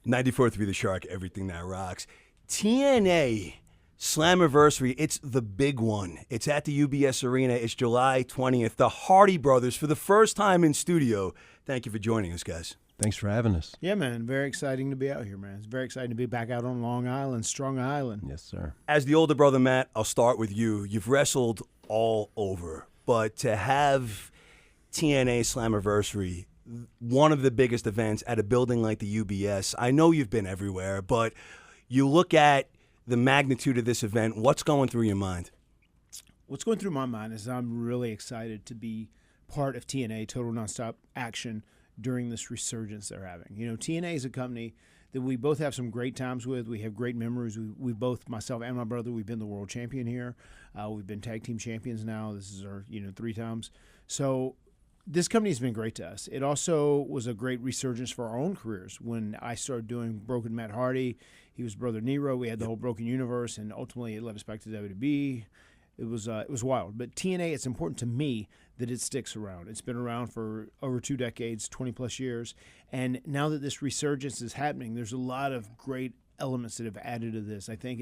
94.3 The Shark, everything that rocks. TNA Slammiversary, it's the big one. It's at the UBS Arena. It's July 20th. The Hardy Brothers, for the first time in studio. Thank you for joining us, guys. Thanks for having us. Yeah, man. Very exciting to be out here, man. It's very exciting to be back out on Long Island, Strong Island. Yes, sir. As the older brother, Matt, I'll start with you. You've wrestled all over, but to have TNA Slammiversary, one of the biggest events at a building like the UBS, I know you've been everywhere, but you look at the magnitude of this event, what's going through your mind? What's going through my mind is I'm really excited to be part of TNA, Total Nonstop Action, during this resurgence they're having. You know, TNA is a company that we both have some great times with. We have great memories. We both, myself and my brother, we've been the world champion here. We've been tag team champions now. This is our, 3 times. So this company has been great to us. It also was a great resurgence for our own careers. When I started doing Broken Matt Hardy, he was Brother Nero. We had the whole Broken Universe, and ultimately it led us back to WWE. It was wild. But TNA, it's important to me that it sticks around. It's been around for over 2 decades, 20-plus years. And now that this resurgence is happening, there's a lot of great elements that have added to this. I think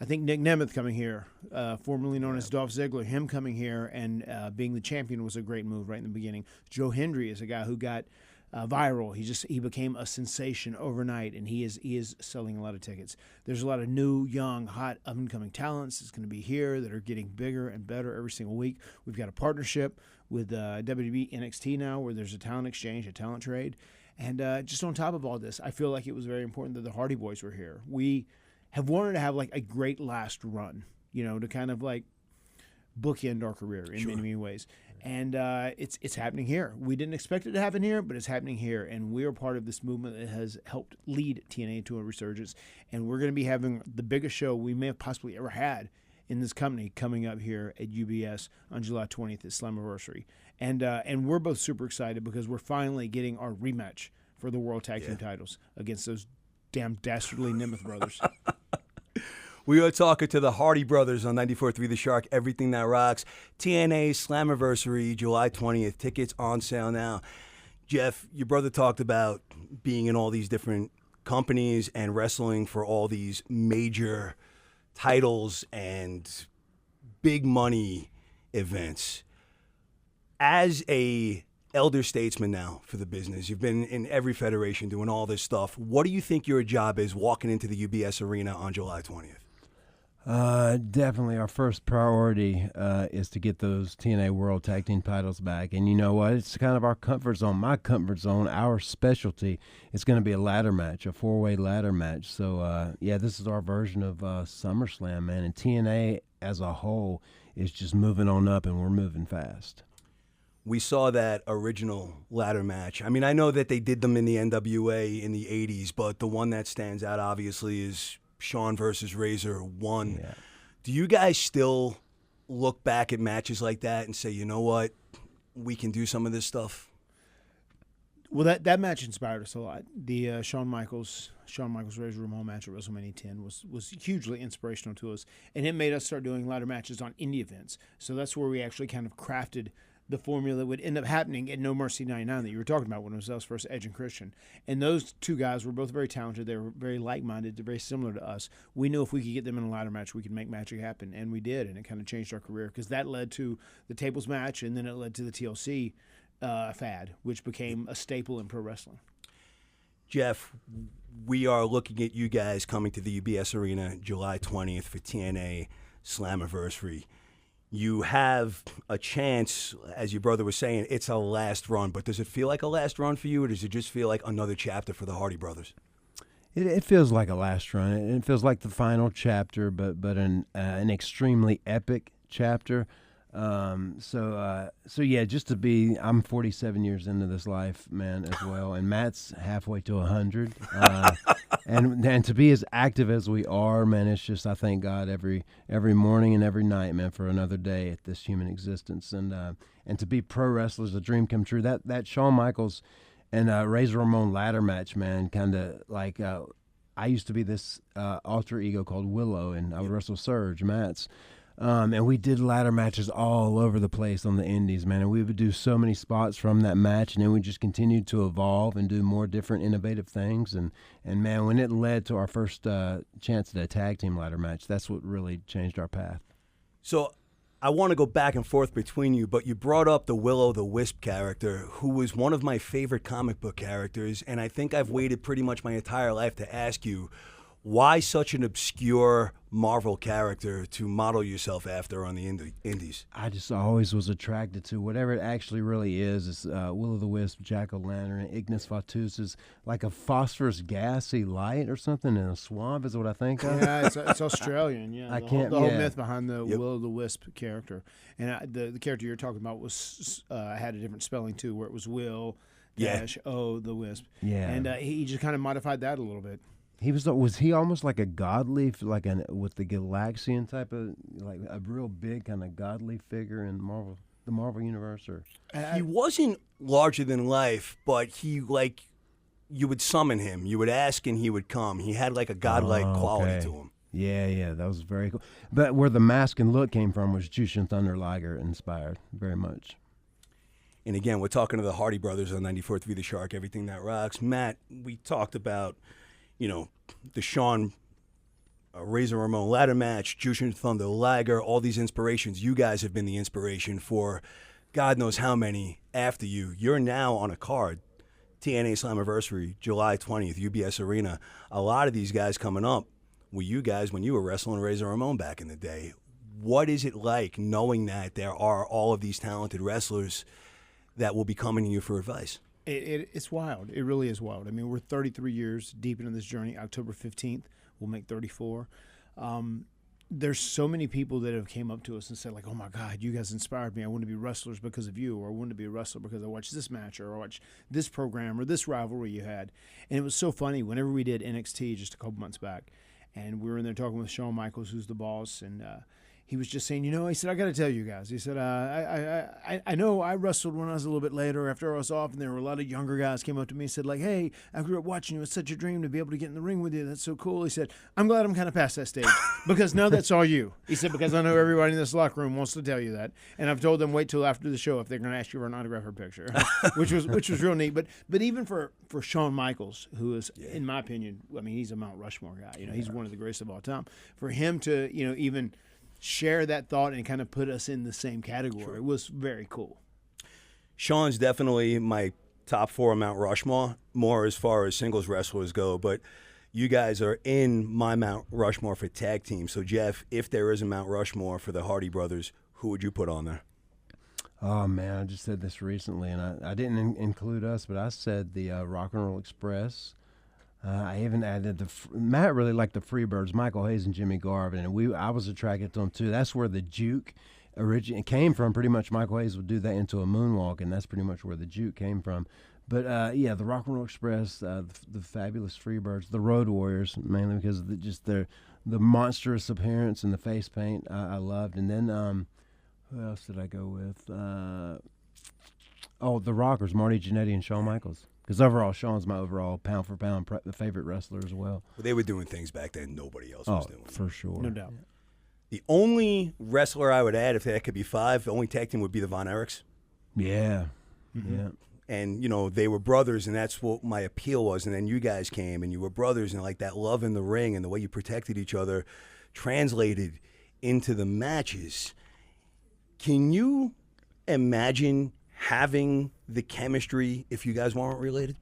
Nick Nemeth coming here, formerly known as Dolph Ziggler, him coming here and being the champion was a great move right in the beginning. Joe Hendry is a guy who got viral. He became a sensation overnight, and he is selling a lot of tickets. There's a lot of new, young, hot, up-and-coming talents that's going to be here that are getting bigger and better every single week. We've got a partnership with WWE NXT now where there's a talent exchange, a talent trade. And just on top of all this, I feel like it was very important that the Hardy Boys were here. We have wanted to have like a great last run, to kind of like bookend our career in many ways. And it's happening here. We didn't expect it to happen here, but it's happening here. And we are part of this movement that has helped lead TNA to a resurgence. And we're going to be having the biggest show we may have possibly ever had in this company coming up here at UBS on July 20th at Slammiversary. And we're both super excited because we're finally getting our rematch for the World Tag Team titles against those damn dastardly Nemeth brothers. We are talking to the Hardy Brothers on 94.3 The Shark, everything that rocks. TNA Slammiversary, July 20th. Tickets on sale now. Jeff, your brother talked about being in all these different companies and wrestling for all these major titles and big money events. As a elder statesman now for the business, you've been in every federation doing all this stuff. What do you think your job is walking into the UBS Arena on July 20th? Definitely our first priority is to get those TNA World Tag Team titles back. And you know what? It's kind of our comfort zone, my comfort zone, our specialty. It's going to be a ladder match, a 4-way ladder match. So, this is our version of SummerSlam, man. And TNA as a whole is just moving on up, and we're moving fast. We saw that original ladder match. I mean, I know that they did them in the NWA in the 80s, but the one that stands out, obviously, is Shawn versus Razor 1. Yeah. Do you guys still look back at matches like that and say, you know what, we can do some of this stuff? Well, that match inspired us a lot. The Shawn Michaels Razor Ramon match at WrestleMania 10 was hugely inspirational to us, and it made us start doing ladder matches on indie events. So that's where we actually kind of crafted the formula that would end up happening at No Mercy 99 that you were talking about when it was us versus Edge and Christian. And those two guys were both very talented. They were very like-minded. They're very similar to us. We knew if we could get them in a ladder match, we could make magic happen, and we did, and it kind of changed our career because that led to the tables match, and then it led to the TLC fad, which became a staple in pro wrestling. Jeff, we are looking at you guys coming to the UBS Arena July 20th for TNA Slammiversary. You have a chance, as your brother was saying, it's a last run. But does it feel like a last run for you, or does it just feel like another chapter for the Hardy Brothers? It feels like a last run. It feels like the final chapter, but an extremely epic chapter. So just to be, I'm 47 years into this life, man, as well, and Matt's halfway to 100. And to be as active as we are, man, it's just, I thank God every morning and every night, man, for another day at this human existence. And to be pro wrestlers, a dream come true. That Shawn Michaels and Razor Ramon ladder match, man, kind of like, I used to be this alter ego called Willow, and I would wrestle Surge, Matt's. And we did ladder matches all over the place on the indies, man. And we would do so many spots from that match, and then we just continued to evolve and do more different innovative things. And man, when it led to our first chance at a tag team ladder match, that's what really changed our path. So I want to go back and forth between you, but you brought up the Will-O-the-Wisp character, who was one of my favorite comic book characters, and I think I've waited pretty much my entire life to ask you, why such an obscure Marvel character to model yourself after on the indies? I just always was attracted to whatever it actually really is. It's Will-O-the-Wisp, Jack-O-Lantern, Ignis Fatuus is like a phosphorus gassy light or something in a swamp is what I think of. Yeah, it's Australian. Yeah, the whole myth behind the Will-O-the-Wisp character, and the character you're talking about was had a different spelling too, where it was Will dash O the Wisp. Yeah, and he just kind of modified that a little bit. Was he almost like a godly, like with the Galaxian type of, like a real big kind of godly figure in the Marvel universe? Or he wasn't larger than life, but he, like, you would summon him, you would ask and he would come. He had like a godlike quality to him. Yeah, that was very cool. But where the mask and look came from was Jushin Thunder Liger inspired very much. And again, we're talking to the Hardy Brothers on 94.3 The Shark, Everything That Rocks. Matt, we talked about, the Shawn Razor Ramon ladder match, Jushin Thunder Liger, all these inspirations. You guys have been the inspiration for God knows how many after you. You're now on a card, TNA Slammiversary, July 20th, UBS Arena. A lot of these guys coming up were you guys when you were wrestling Razor Ramon back in the day. What is it like knowing that there are all of these talented wrestlers that will be coming to you for advice? It's wild. It really is wild. I mean, we're 33 years deep into this journey. October 15th, we'll make 34. There's so many people that have came up to us and said, like, oh, my God, you guys inspired me. I want to be wrestlers because of you, or I want to be a wrestler because I watched this match, or I watched this program, or this rivalry you had. And it was so funny whenever we did NXT just a couple months back, and we were in there talking with Shawn Michaels, who's the boss, and he was just saying, he said, I got to tell you guys. He said, I know I wrestled when I was a little bit later after I was off, and there were a lot of younger guys came up to me and said, like, hey, I grew up watching you. It's such a dream to be able to get in the ring with you. That's so cool. He said, I'm glad I'm kind of past that stage because now that's all you. He said, because I know everybody in this locker room wants to tell you that. And I've told them wait till after the show if they're going to ask you for an autograph or picture, which was real neat. But even for Shawn Michaels, who is, in my opinion, I mean, he's a Mount Rushmore guy. He's one of the greatest of all time. For him to, even share that thought and kind of put us in the same category. Sure. It was very cool. Shawn's definitely my top 4 Mount Rushmore, more as far as singles wrestlers go, but you guys are in my Mount Rushmore for tag team. So, Jeff, if there is a Mount Rushmore for the Hardy Brothers, who would you put on there? Oh, man, I just said this recently, and I didn't include us, but I said the Rock and Roll Express. I even added Matt really liked the Freebirds, Michael Hayes and Jimmy Garvin, and I was attracted to them too. That's where the juke came from. Pretty much, Michael Hayes would do that into a moonwalk, and that's pretty much where the juke came from. But the Rock and Roll Express, the fabulous Freebirds, the Road Warriors, mainly because of the monstrous appearance and the face paint I loved. And then who else did I go with? The Rockers, Marty Jannetty and Shawn Michaels. Because overall, Shawn's my overall pound-for-pound favorite wrestler as well. They were doing things back then nobody else was doing. For sure. No doubt. The only wrestler I would add, if that could be 5, the only tag team would be the Von Erichs. Yeah. Mm-hmm. Yeah. And, they were brothers, and that's what my appeal was. And then you guys came, and you were brothers, and like that love in the ring and the way you protected each other translated into the matches. Can you imagine having the chemistry if you guys weren't related?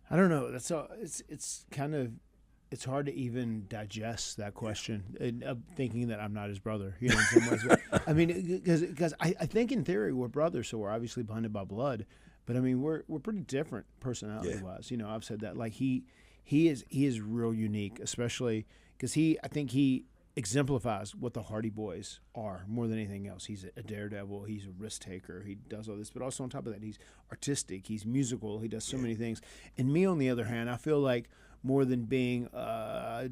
I don't know. That's all. It's kind of it's hard to even digest that question, thinking that I'm not his brother. In some ways. I mean, because I think in theory we're brothers, so we're obviously bonded by blood. But I mean, we're pretty different personality wise. I've said that. Like he is real unique, especially because I think he exemplifies what the Hardy Boys are more than anything else. He's a daredevil. He's a risk taker. He does all this, but also on top of that, he's artistic. He's musical. He does so many things. And me, on the other hand, I feel like more than being a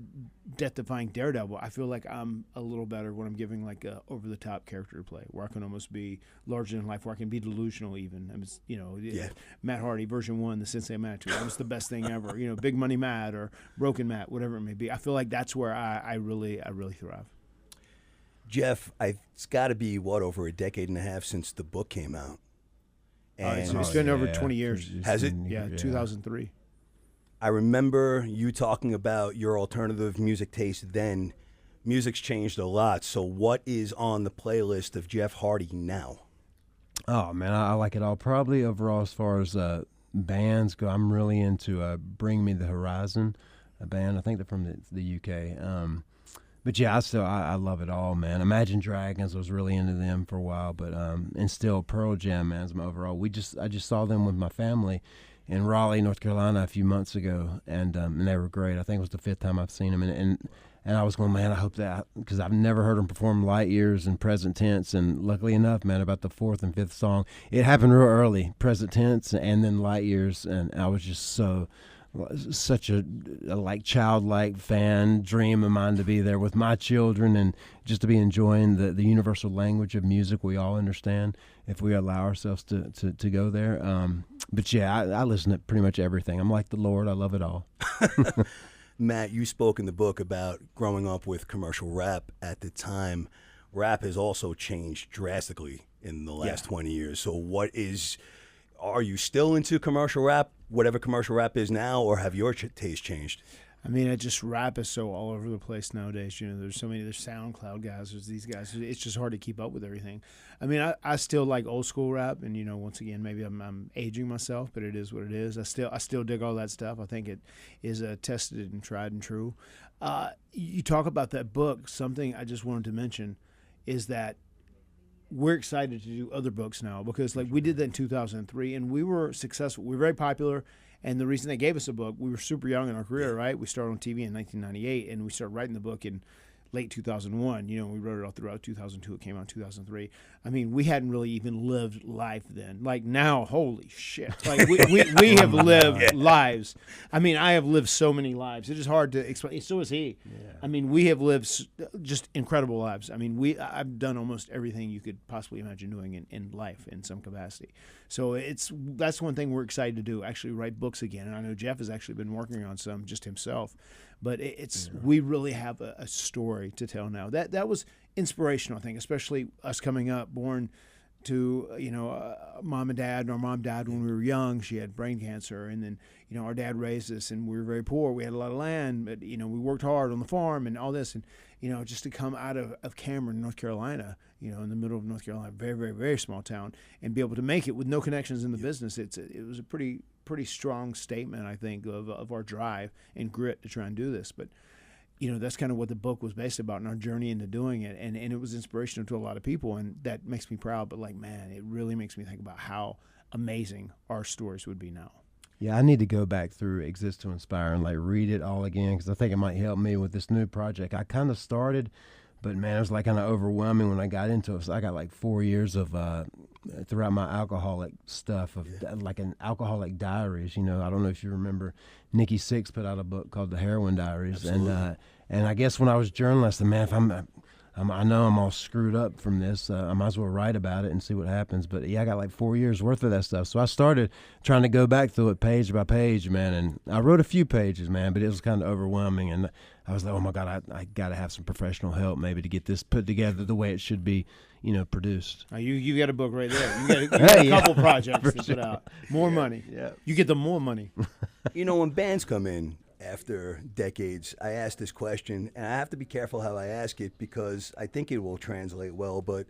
death-defying daredevil, I feel like I'm a little better when I'm giving like a over-the-top character to play, where I can almost be larger than life, where I can be delusional even. I mean, Matt Hardy, version 1, the Sensei Manitou. That was the best thing ever. Big Money Matt or Broken Matt, whatever it may be. I feel like that's where I really thrive. Jeff, it's got to be, over a decade and a half since the book came out. And it's been over 20 years. Has it? Yeah, 2003. I remember you talking about your alternative music taste then. Music's changed a lot. So what is on the playlist of Jeff Hardy now? Oh, man, I like it all. Probably overall, as far as bands go, I'm really into Bring Me the Horizon, a band. I think they're from the UK. But yeah, I love it all, man. Imagine Dragons, was really into them for a while, but and still Pearl Jam, man, is my overall. I just saw them with my family in Raleigh, North Carolina, a few months ago, and they were great. I think it was the 5th time I've seen them, and I was going, man, I hope that, because I've never heard them perform Light Years in present tense, and luckily enough, man, about the 4th and 5th song, it happened real early, present tense, and then Light Years, and I was just such a like childlike fan, dream of mine to be there with my children and just to be enjoying the universal language of music we all understand if we allow ourselves to go there. But yeah, I listen to pretty much everything. I'm like the Lord. I love it all. Matt, you spoke in the book about growing up with commercial rap at the time. Rap has also changed drastically in the last 20 years. So are you still into commercial rap, whatever commercial rap is now, or have your taste changed? I mean, rap is so all over the place nowadays. You know, there's SoundCloud guys, there's these guys. It's just hard to keep up with everything. I mean, I still like old school rap, and you know, once again, maybe I'm aging myself, but it is what it is. I still dig all that stuff. I think it is tested and tried and true. You talk about that book. Something I just wanted to mention is that we're excited to do other books now, because like we did that in 2003 and we were successful. We were very popular, and the reason they gave us a book, we were super young in our career, right? We started on TV in 1998 and we started writing the book in late 2001. You know, we wrote it all throughout 2002. It came out in 2003. I mean, we hadn't really even lived life then. Like now, holy shit. Like we have lived lives. I mean, I have lived so many lives. It is hard to explain. So is he. Yeah. I mean, we have lived just incredible lives. I mean, I've done almost everything you could possibly imagine doing in life in some capacity. So that's one thing we're excited to do, actually write books again. And I know Jeff has actually been working on some just himself. But we really have a story to tell now. That was inspirational, I think, especially us coming up, born to mom and dad. And our mom died when we were young. She had brain cancer, and then our dad raised us, and we were very poor. We had a lot of land, but we worked hard on the farm and all this, and just to come out of Cameron, North Carolina, in the middle of North Carolina, very, very, very small town, and be able to make it with no connections in the business. It was a pretty strong statement, I think, of our drive and grit to try and do this. But that's kind of what the book was based about, and our journey into doing it, and it was inspirational to a lot of people, and that makes me proud. But like, man, it really makes me think about how amazing our stories would be now. Yeah, I need to go back through Exist to Inspire and like read it all again, because I think it might help me with this new project. I kind of started, but man, it was like kind of overwhelming when I got into it. So I got like 4 years of throughout my alcoholic stuff of like an alcoholic diaries. I don't know if you remember, Nikki Sixx put out a book called The Heroin Diaries. Absolutely. And I guess when I was journaling, I said, man, if I know I'm all screwed up from this, I might as well write about it and see what happens. But yeah, I got like 4 years worth of that stuff. So I started trying to go back through it page by page, man. And I wrote a few pages, man, but it was kind of overwhelming. And I was like, oh my God, I got to have some professional help maybe to get this put together the way it should be, produced. You got a book right there. You got a couple projects to put out. More money. Yeah. You get the more money. When bands come in after decades, I ask this question, and I have to be careful how I ask it because I think it will translate well. But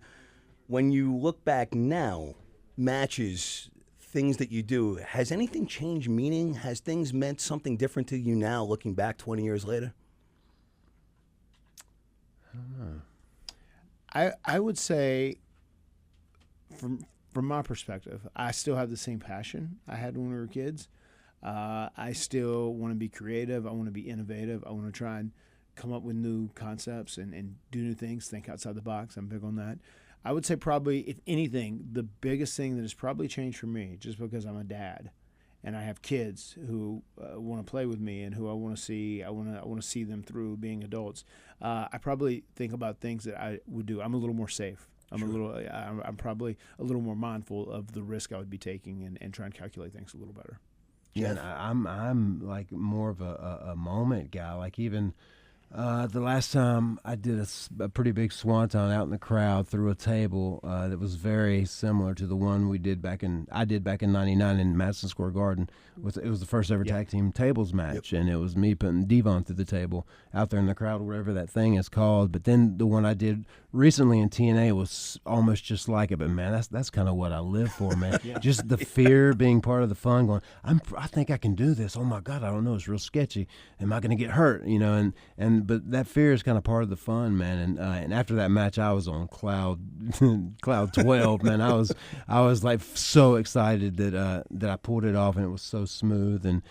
when you look back now, matches, things that you do, has anything changed meaning? Has things meant something different to you now, looking back 20 years later? I don't know. I would say, from my perspective, I still have the same passion I had when we were kids. I still want to be creative. I want to be innovative. I want to try and come up with new concepts and do new things, think outside the box. I'm big on that. I would say probably, if anything, the biggest thing that has probably changed for me, just because I'm a dad and I have kids who want to play with me and who I want to see. I want to see them through being adults. I probably think about things that I would do. I'm a little more safe. I'm probably a little more mindful of the risk I would be taking and try and calculate things a little better. Yeah, and I'm like more of a moment guy. Like even The last time I did a pretty big swanton out in the crowd through a table that was very similar to the one I did back in '99 in Madison Square Garden. It was the first ever tag team tables match, and it was me putting Devon through the table out there in the crowd, whatever that thing is called. But then the one I did recently in TNA was almost just like it. But man, that's kind of what I live for, man. Just the fear, being part of the fun. Going, I think I can do this. Oh my God, I don't know. It's real sketchy. Am I going to get hurt? You know, but that fear is kind of part of the fun, man. And after that match, I was on cloud 12, man. I was like so excited that I pulled it off, and it was so smooth and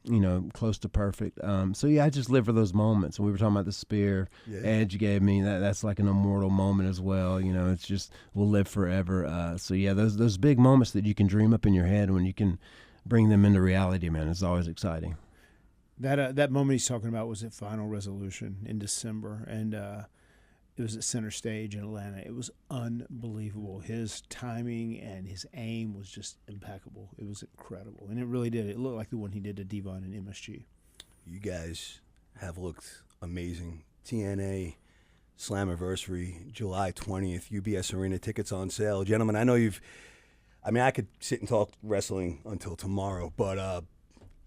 you know, close to perfect. So yeah, I just live for those moments. And we were talking about the spear Edge gave me. That's like an immortal moment as well. You know, it's just will live forever. So yeah, those big moments that you can dream up in your head when you can bring them into reality, man, it's always exciting. That moment he's talking about was at Final Resolution in December, and it was at Center Stage in Atlanta. It was unbelievable. His timing and his aim was just impeccable. It was incredible, and it really did. It looked like the one he did to Devon and MSG. You guys have looked amazing. TNA Slammiversary, July 20th, UBS Arena, tickets on sale. Gentlemen, I know I could sit and talk wrestling until tomorrow, but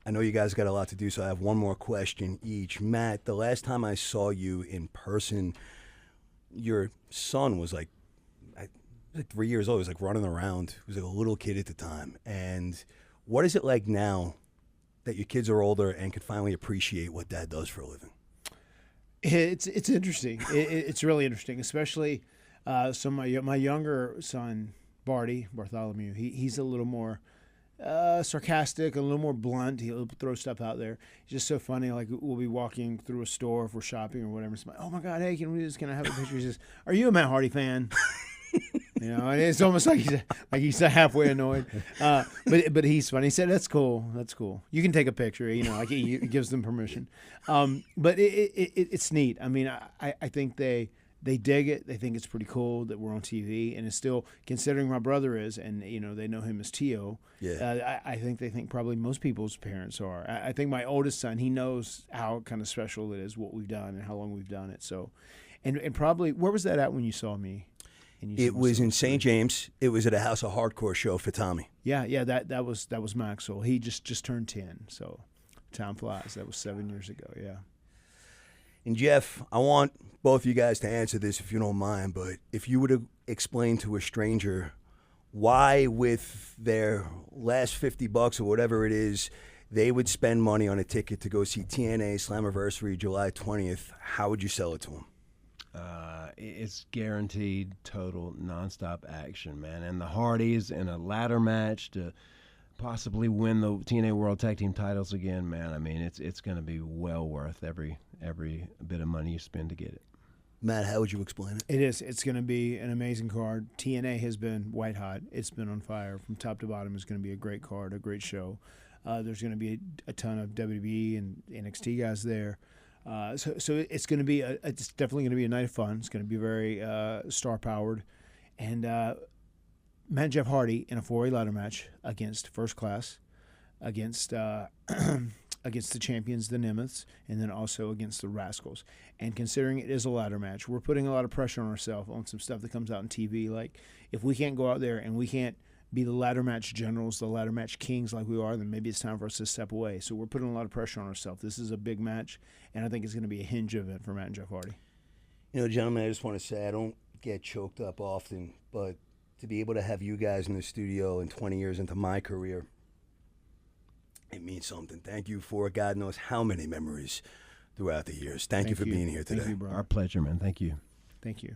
I know you guys got a lot to do, so I have one more question each. Matt, the last time I saw you in person, your son was like 3 years old. He was like running around. He was like a little kid at the time. And what is it like now that your kids are older and can finally appreciate what dad does for a living? It's interesting. It's really interesting, especially so my younger son, Bartholomew, he's a little more sarcastic, a little more blunt. He'll throw stuff out there. It's just so funny. Like, we'll be walking through a store if we're shopping or whatever. It's like, oh my God, hey, can I have a picture? He says, "Are you a Matt Hardy fan?" You know, and it's almost like he's halfway annoyed. But he's funny. He said, "That's cool. That's cool. You can take a picture." You know, like he gives them permission. But it's neat. I mean, I think they dig it. They think it's pretty cool that we're on TV, and it's still, considering my brother is, and you know, they know him as Tio. Yeah. I think they think probably most people's parents are. I think my oldest son, he knows how kind of special it is, what we've done and how long we've done it. So, and probably, where was that at when you saw me? It was in St. James. It was at a House of Hardcore show for Tommy. Yeah. That was Maxwell. He just turned 10. So, time flies. That was 7 years ago. Yeah. And Jeff, I want both of you guys to answer this if you don't mind, but if you were to explain to a stranger why, with their last $50 or whatever it is, they would spend money on a ticket to go see TNA Slammiversary July 20th, how would you sell it to them? It's guaranteed total nonstop action, man. And the Hardys in a ladder match to possibly win the TNA World Tag Team titles again, man. I mean, it's going to be well worth every bit of money you spend to get it. Matt, how would you explain it? It is. It's going to be an amazing card. TNA has been white hot. It's been on fire from top to bottom. It's going to be a great card, a great show. There's going to be a ton of WWE and NXT guys there. So it's going to be it's definitely going to be a night of fun. It's going to be very star powered, and Matt and Jeff Hardy in a 4-way ladder match against First Class, against against the champions, the Nemeths, and then also against the Rascals. And considering it is a ladder match, we're putting a lot of pressure on ourselves on some stuff that comes out on TV. Like, if we can't go out there and we can't be the ladder match generals, the ladder match kings like we are, then maybe it's time for us to step away. So we're putting a lot of pressure on ourselves. This is a big match, and I think it's going to be a hinge event for Matt and Jeff Hardy. You know, gentlemen, I just want to say I don't get choked up often, but to be able to have you guys in the studio and 20 years into my career, it means something. Thank you for God knows how many memories throughout the years. Thank you for being here today. Thank you, bro. Our pleasure, man. Thank you. Thank you.